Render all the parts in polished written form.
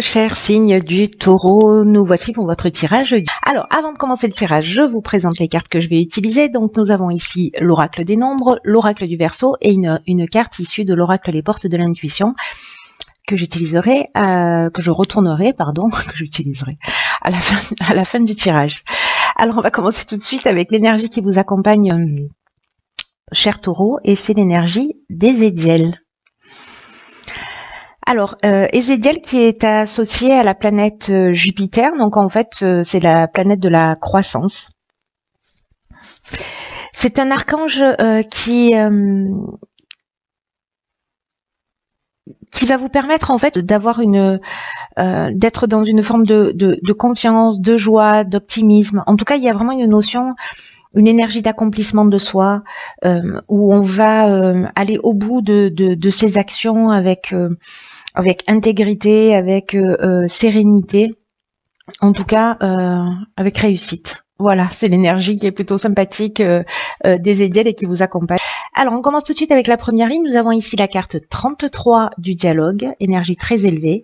Chers signes du Taureau, nous voici pour votre tirage. Alors, avant de commencer le tirage, je vous présente les cartes que je vais utiliser. Donc, nous avons ici l'oracle des nombres, l'oracle du Verseau et une carte issue de l'oracle des portes de l'intuition que j'utiliserai, que je retournerai, pardon, que j'utiliserai à la fin du tirage. Alors, on va commencer tout de suite avec l'énergie qui vous accompagne, cher Taureau, et c'est l'énergie d'Ézéchiel. Alors, Ézéchiel qui est associé à la planète Jupiter, donc en fait c'est la planète de la croissance. C'est un archange qui va vous permettre en fait d'avoir d'être dans une forme de confiance, de joie, d'optimisme. En tout cas, il y a vraiment une notion, une énergie d'accomplissement de soi, où on va aller au bout de ses actions avec intégrité, avec sérénité, en tout cas avec réussite. Voilà, c'est l'énergie qui est plutôt sympathique d'Ézéchiel et qui vous accompagne. Alors, on commence tout de suite avec la première ligne. Nous avons ici la carte 33 du dialogue, énergie très élevée,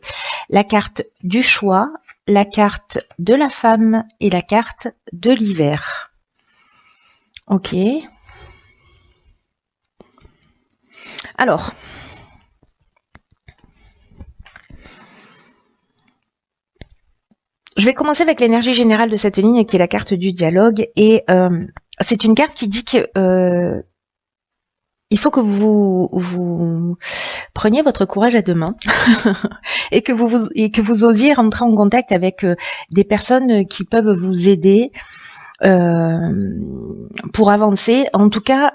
la carte du choix, la carte de la femme et la carte de l'hiver. Ok. Alors, je vais commencer avec l'énergie générale de cette ligne qui est la carte du dialogue et c'est une carte qui dit que il faut que vous preniez votre courage à deux mains et que vous osiez rentrer en contact avec des personnes qui peuvent vous aider pour avancer, en tout cas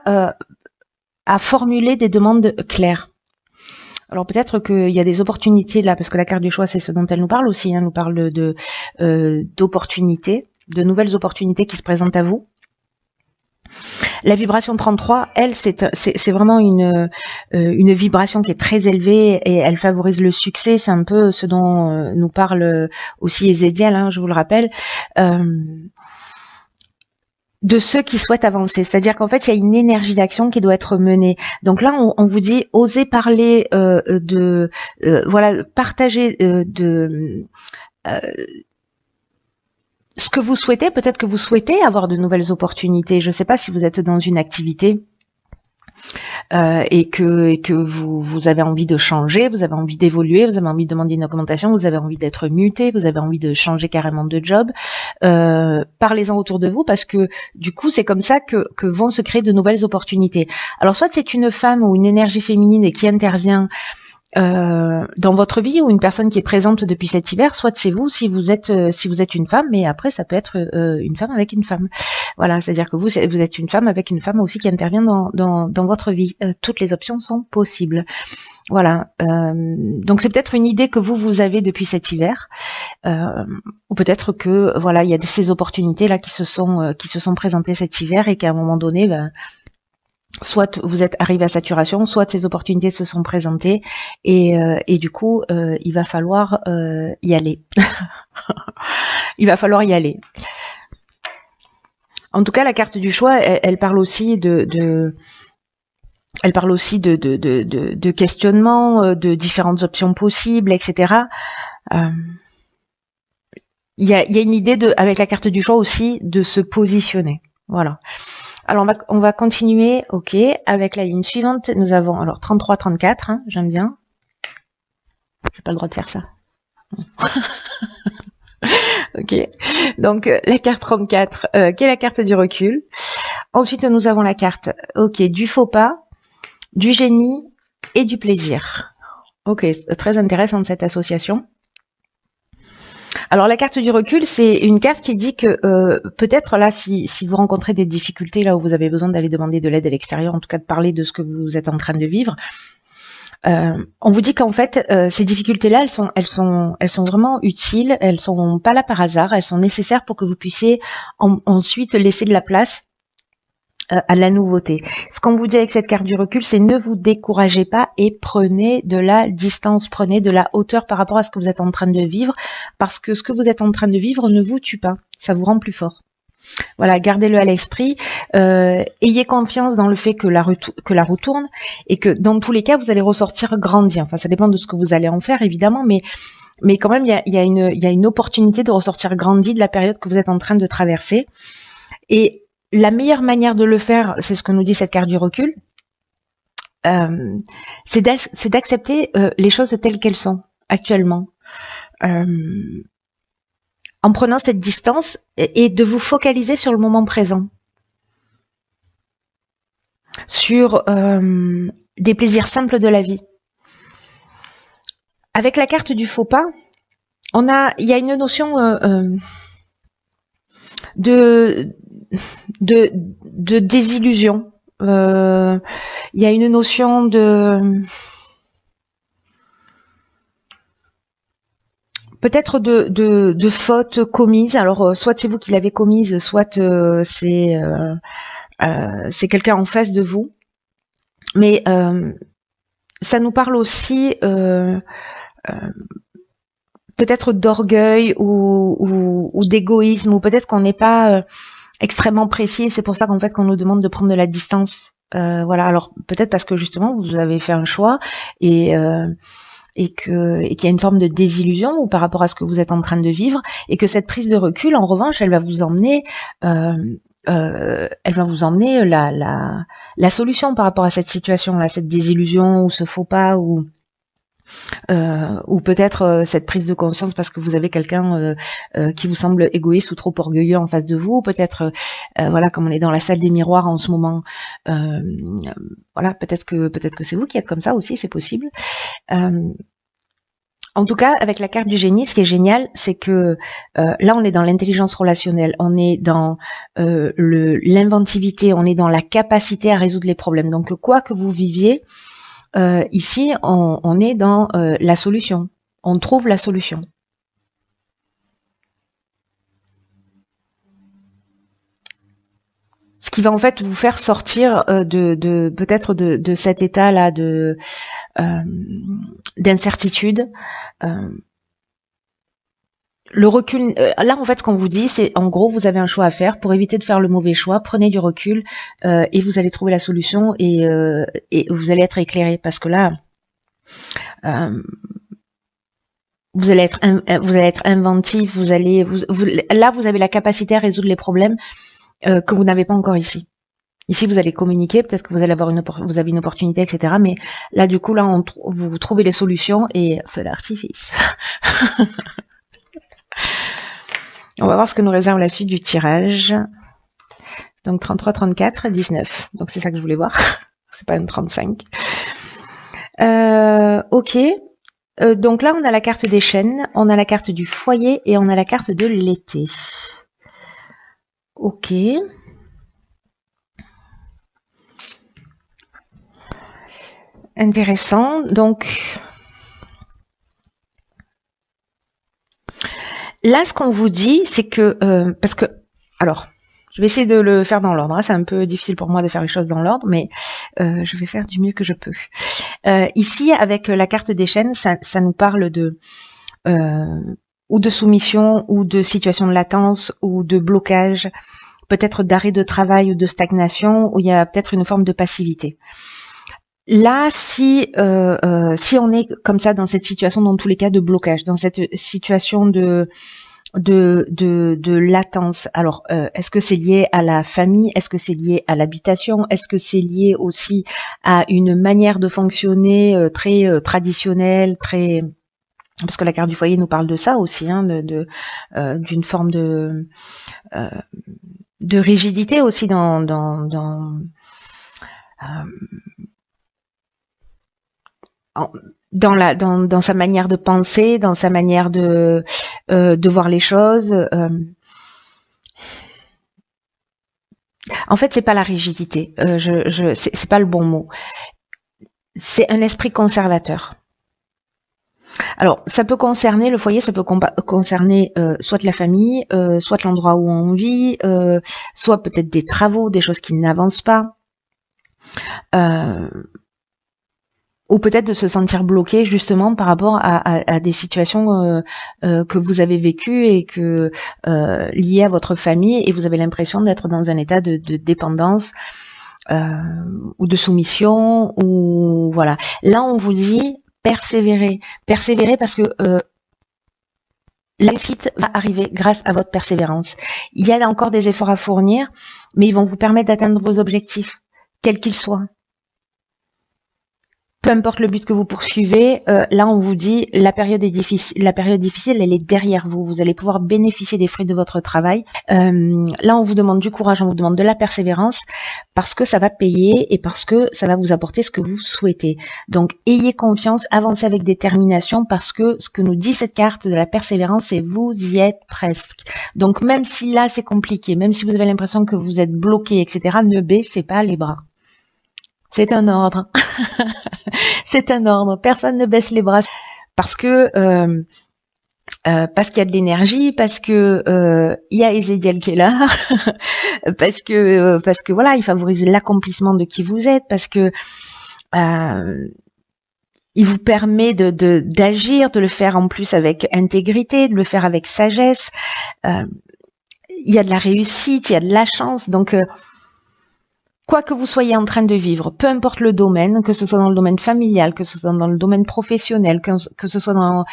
à formuler des demandes claires. Alors peut-être qu'il y a des opportunités là, parce que la carte du choix, c'est ce dont elle nous parle aussi. Elle nous parle d'opportunités, de nouvelles opportunités qui se présentent à vous. La vibration 33, elle, c'est vraiment une vibration qui est très élevée et elle favorise le succès. C'est un peu ce dont nous parle aussi Ézéchiel, hein, je vous le rappelle. De ceux qui souhaitent avancer. C'est-à-dire qu'en fait, il y a une énergie d'action qui doit être menée. Donc là, on vous dit, osez parler voilà, partager ce que vous souhaitez. Peut-être que vous souhaitez avoir de nouvelles opportunités. Je ne sais pas si vous êtes dans une activité et que vous avez envie de changer, vous avez envie d'évoluer, vous avez envie de demander une augmentation, vous avez envie d'être muté, vous avez envie de changer carrément de job. Parlez-en autour de vous parce que du coup c'est comme ça que vont se créer de nouvelles opportunités. Alors soit c'est une femme ou une énergie féminine et qui intervient dans votre vie ou une personne qui est présente depuis cet hiver, soit c'est vous si vous êtes une femme, mais après ça peut être une femme avec une femme. Voilà, c'est-à-dire que vous êtes une femme avec une femme aussi qui intervient dans votre vie. Toutes les options sont possibles. Voilà. Donc c'est peut-être une idée que vous avez depuis cet hiver, ou peut-être que voilà il y a ces opportunités là qui se sont présentées cet hiver et qu'à un moment donné soit vous êtes arrivé à saturation, soit ces opportunités se sont présentées et du coup il va falloir y aller. Il va falloir y aller. En tout cas, la carte du choix, elle parle aussi de questionnement, de différentes options possibles, etc. Il y a une idée avec la carte du choix aussi de se positionner. Voilà. Alors on va continuer, ok, avec la ligne suivante. Nous avons alors 33, 34, hein, j'aime bien. J'ai pas le droit de faire ça. Ok, donc la carte 34, qui est la carte du recul. Ensuite, nous avons la carte, ok, du faux pas, du génie et du plaisir. Ok, très intéressante cette association. Alors la carte du recul, c'est une carte qui dit que peut-être là, si vous rencontrez des difficultés, là où vous avez besoin d'aller demander de l'aide à l'extérieur, en tout cas de parler de ce que vous êtes en train de vivre, on vous dit qu'en fait, ces difficultés-là, elles sont vraiment utiles, elles sont pas là par hasard, elles sont nécessaires pour que vous puissiez ensuite laisser de la place à la nouveauté. Ce qu'on vous dit avec cette carte du recul, c'est ne vous découragez pas et prenez de la distance, prenez de la hauteur par rapport à ce que vous êtes en train de vivre, parce que ce que vous êtes en train de vivre ne vous tue pas, ça vous rend plus fort. Voilà, gardez-le à l'esprit, ayez confiance dans le fait que la roue tourne et que dans tous les cas, vous allez ressortir grandi. Enfin, ça dépend de ce que vous allez en faire, évidemment, mais mais quand même, il y a une opportunité de ressortir grandi de la période que vous êtes en train de traverser. Et la meilleure manière de le faire, c'est ce que nous dit cette carte du recul, c'est d'accepter les choses telles qu'elles sont actuellement. En prenant cette distance et de vous focaliser sur le moment présent. Sur des plaisirs simples de la vie. Avec la carte du faux pas, il y a une notion de désillusion. Il y a une notion peut-être de faute commise. Alors, soit c'est vous qui l'avez commise, soit c'est quelqu'un en face de vous. Mais ça nous parle aussi peut-être d'orgueil ou d'égoïsme, ou peut-être qu'on n'est pas extrêmement précis, et c'est pour ça qu'en fait qu'on nous demande de prendre de la distance. Voilà, alors peut-être parce que justement vous avez fait un choix et qu'il y a une forme de désillusion ou par rapport à ce que vous êtes en train de vivre, et que cette prise de recul, en revanche, elle va vous emmener la solution par rapport à cette situation, là, cette désillusion ou ce faux pas, ou peut-être cette prise de conscience parce que vous avez quelqu'un qui vous semble égoïste ou trop orgueilleux en face de vous, peut-être voilà, comme on est dans la salle des miroirs en ce moment, voilà, peut-être que c'est vous qui êtes comme ça aussi, c'est possible. En tout cas, avec la carte du génie, ce qui est génial, c'est que là, on est dans l'intelligence relationnelle, on est dans l'inventivité, on est dans la capacité à résoudre les problèmes. Donc, quoi que vous viviez, ici, on est dans la solution. On trouve la solution. Ce qui va en fait vous faire sortir peut-être de cet état-là d'incertitude. Le recul, là en fait ce qu'on vous dit, c'est en gros vous avez un choix à faire. Pour éviter de faire le mauvais choix, prenez du recul et vous allez trouver la solution, et vous allez être éclairé, parce que là vous allez être inventif, là vous avez la capacité à résoudre les problèmes que vous n'avez pas encore ici. Ici, vous allez communiquer, peut-être que vous allez avoir vous avez une opportunité, etc. Mais là, du coup, là, vous trouvez les solutions, et feu d'artifice. On va voir ce que nous réserve la suite du tirage. Donc 33, 34, 19. Donc c'est ça que je voulais voir. C'est pas une 35. Ok. Donc là, on a la carte des chaînes, on a la carte du foyer et on a la carte de l'été. Ok. Intéressant. Donc là, ce qu'on vous dit, c'est que parce que, alors, je vais essayer de le faire dans l'ordre. Hein. C'est un peu difficile pour moi de faire les choses dans l'ordre, mais je vais faire du mieux que je peux. Ici, avec la carte des chaînes, ça nous parle de ou de soumission, ou de situation de latence, ou de blocage, peut-être d'arrêt de travail ou de stagnation, où il y a peut-être une forme de passivité. Là, si on est comme ça dans cette situation, dans tous les cas de blocage, dans cette situation de latence, alors est-ce que c'est lié à la famille, est-ce que c'est lié à l'habitation, est-ce que c'est lié aussi à une manière de fonctionner très traditionnelle, très, parce que la carte du foyer nous parle de ça aussi, hein, d'une forme de rigidité aussi dans sa manière de penser, dans sa manière de voir les choses. En fait, c'est pas la rigidité. C'est pas le bon mot. C'est un esprit conservateur. Alors, ça peut concerner le foyer, ça peut concerner soit la famille, soit l'endroit où on vit, soit peut-être des travaux, des choses qui n'avancent pas. Ou peut-être de se sentir bloqué justement par rapport à des situations que vous avez vécues et que liées à votre famille, et vous avez l'impression d'être dans un état de dépendance ou de soumission, ou voilà. Là, on vous dit persévérer parce que la réussite va arriver grâce à votre persévérance. Il y a encore des efforts à fournir, mais ils vont vous permettre d'atteindre vos objectifs, quels qu'ils soient. Peu importe le but que vous poursuivez, là on vous dit la période est difficile. La période difficile, elle est derrière vous. Vous allez pouvoir bénéficier des fruits de votre travail. Là on vous demande du courage, on vous demande de la persévérance parce que ça va payer et parce que ça va vous apporter ce que vous souhaitez. Donc ayez confiance, avancez avec détermination parce que ce que nous dit cette carte de la persévérance, c'est vous y êtes presque. Donc même si là c'est compliqué, même si vous avez l'impression que vous êtes bloqué, etc., ne baissez pas les bras. C'est un ordre. C'est un ordre. Personne ne baisse les bras parce qu'il y a de l'énergie, parce que il y a Ezekiel qui est là, parce que voilà, il favorise l'accomplissement de qui vous êtes, parce que il vous permet d'agir, de le faire en plus avec intégrité, de le faire avec sagesse. Il y a de la réussite, il y a de la chance, donc quoi que vous soyez en train de vivre, peu importe le domaine, que ce soit dans le domaine familial, que ce soit dans le domaine professionnel, que ce soit dans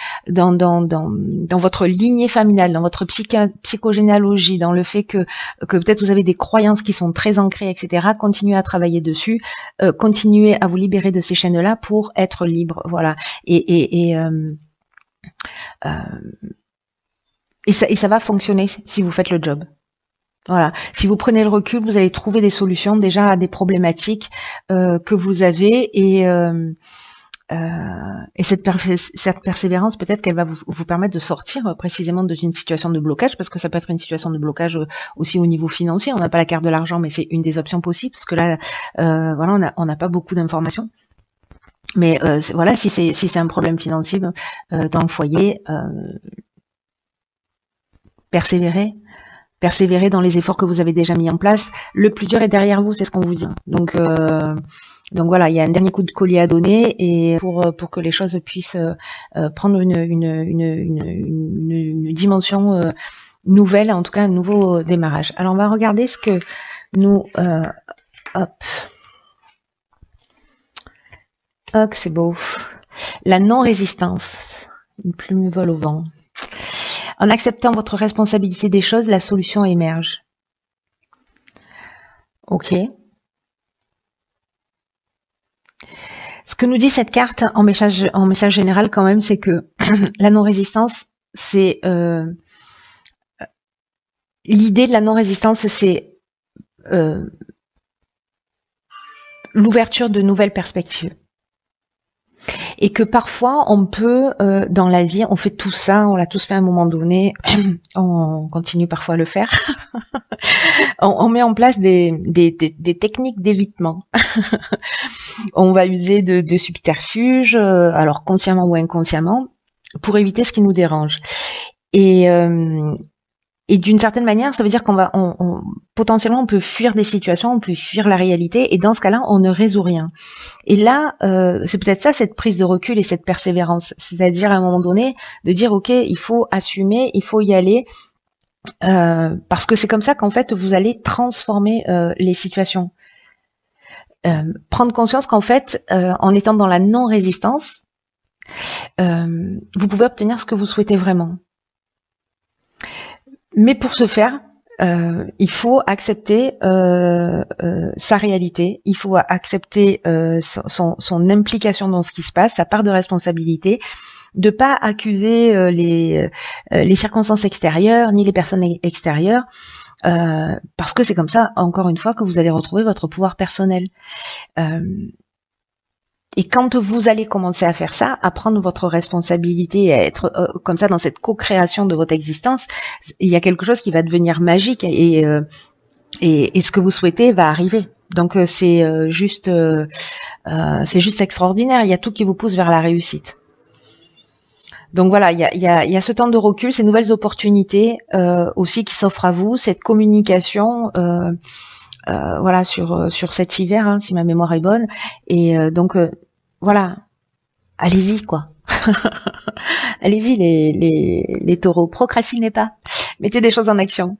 votre lignée familiale, dans votre psychogénéalogie, dans le fait que peut-être vous avez des croyances qui sont très ancrées, etc., continuez à travailler dessus, continuez à vous libérer de ces chaînes-là pour être libre, voilà. Et ça va fonctionner si vous faites le job. Voilà. Si vous prenez le recul, vous allez trouver des solutions déjà à des problématiques que vous avez et cette persévérance, peut-être qu'elle va vous permettre de sortir précisément d'une situation de blocage, parce que ça peut être une situation de blocage aussi au niveau financier. On n'a pas la carte de l'argent, mais c'est une des options possibles, parce que là, voilà, on n'a pas beaucoup d'informations. Mais voilà, si c'est un problème financier dans le foyer, persévérez dans les efforts que vous avez déjà mis en place. Le plus dur est derrière vous, c'est ce qu'on vous dit. Donc voilà, il y a un dernier coup de collier à donner et pour que les choses puissent prendre une dimension nouvelle, en tout cas un nouveau démarrage. Alors on va regarder ce que nous hop, c'est beau. La non-résistance. Une plume vole au vent. En acceptant votre responsabilité des choses, la solution émerge. Ok. Ce que nous dit cette carte en message général quand même, c'est que la non-résistance, c'est l'idée de la non-résistance, c'est l'ouverture de nouvelles perspectives. Et que parfois, on peut, dans la vie, on fait tout ça, on l'a tous fait à un moment donné, on continue parfois à le faire, on met en place des techniques d'évitement. On va user de subterfuges, alors consciemment ou inconsciemment, pour éviter ce qui nous dérange. Et d'une certaine manière, ça veut dire qu'on va, potentiellement, on peut fuir des situations, on peut fuir la réalité, et dans ce cas-là, on ne résout rien. Et là, c'est peut-être ça, cette prise de recul et cette persévérance. C'est-à-dire, à un moment donné, de dire, OK, il faut assumer, il faut y aller, parce que c'est comme ça qu'en fait, vous allez transformer les situations. Prendre conscience qu'en fait, en étant dans la non-résistance, vous pouvez obtenir ce que vous souhaitez vraiment. Mais pour ce faire, il faut accepter sa réalité, il faut accepter son implication dans ce qui se passe, sa part de responsabilité, de pas accuser les circonstances extérieures ni les personnes extérieures, parce que c'est comme ça, encore une fois, que vous allez retrouver votre pouvoir personnel. Et quand vous allez commencer à faire ça, à prendre votre responsabilité, à être comme ça dans cette co-création de votre existence, il y a quelque chose qui va devenir magique et ce que vous souhaitez va arriver. Donc c'est juste extraordinaire. Il y a tout qui vous pousse vers la réussite. Donc voilà, il y a ce temps de recul, ces nouvelles opportunités aussi qui s'offrent à vous, cette communication. Voilà sur cet hiver, hein, si ma mémoire est bonne, et donc voilà, allez-y quoi. Allez-y les taureaux, procrastinez pas, mettez des choses en action,